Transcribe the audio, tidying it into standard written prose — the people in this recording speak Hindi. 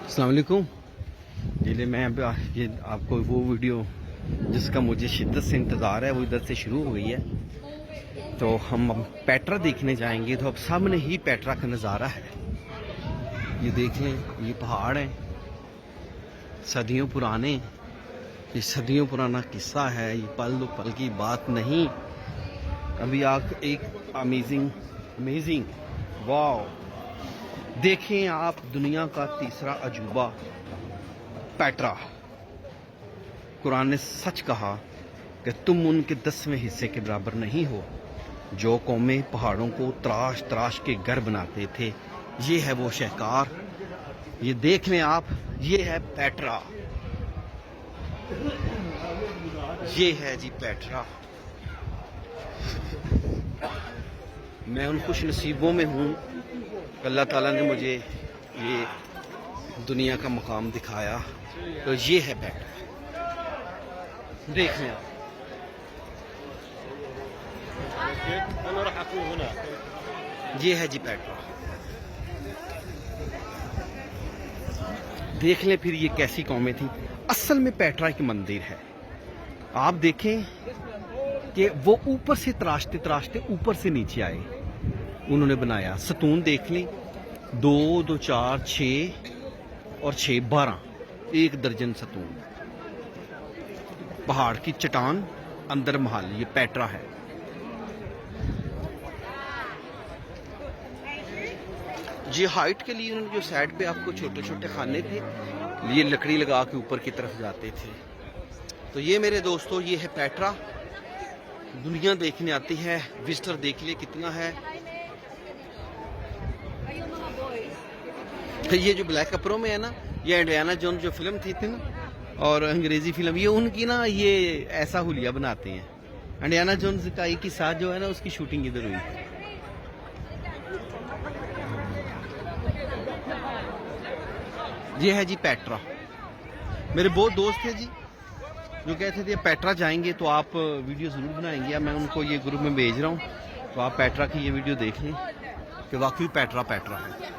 अस्सलाम वालेकुम। ये मैं ये आपको वो वीडियो जिसका मुझे शिद्दत से इंतज़ार है वो इधर से शुरू हो गई है। तो हम अब पेट्रा देखने जाएंगे। तो अब सामने ही पेट्रा का नज़ारा है। ये देख लें, ये पहाड़ है सदियों पुराने। ये सदियों पुराना किस्सा है, ये पल दो पल की बात नहीं। अभी आप एक अमेजिंग वाव देखें आप, दुनिया का तीसरा अजूबा पेट्रा। कुरान ने सच कहा कि तुम उनके 10वें हिस्से के बराबर नहीं हो जो कौमें पहाड़ों को तराश तराश के घर बनाते थे। ये है वो शहकार, ये देख लें आप, ये है पेट्रा, ये है जी पेट्रा। मैं उन खुश नसीबों में हूँ, अल्लाह ताला ने मुझे ये दुनिया का मकाम दिखाया। तो ये है पेट्रा, देख लें आप। ये है जी पेट्रा, देख लें फिर ये कैसी कौमें थी। असल में पेट्रा एक मंदिर है। आप देखें कि वो ऊपर से तराशते तराशते ऊपर से नीचे आए, उन्होंने बनाया। सतून देख लें, 2 2 4 6 और 6 12, 1 दर्जन सतून। पहाड़ की चट्टान, अंदर महल, ये पेट्रा है। ये हाइट के लिए उन्होंने जो साइड पे आपको छोटे छोटे खाने थे, ये लकड़ी लगा के ऊपर की तरफ जाते थे। तो ये मेरे दोस्तों, ये है पेट्रा। दुनिया देखने आती है, विजिटर देख लिए कितना है। ये जो ब्लैक कपड़ों में है ना, ये इंडियाना जोन्स जो फिल्म थी ना, और अंग्रेजी फिल्म, ये उनकी ना, ये ऐसा हुलिया बनाते हैं। इंडियाना जोन्स का एक ही साथ जो है ना, उसकी शूटिंग इधर हुई। ये है जी पेट्रा। मेरे बहुत दोस्त थे जी जो कहते थे पेट्रा जाएंगे तो आप वीडियो ज़रूर बनाएंगे। मैं उनको ये ग्रुप में भेज रहा हूँ, तो आप पेट्रा की ये वीडियो देख लें कि वाकई पेट्रा पेट्रा है।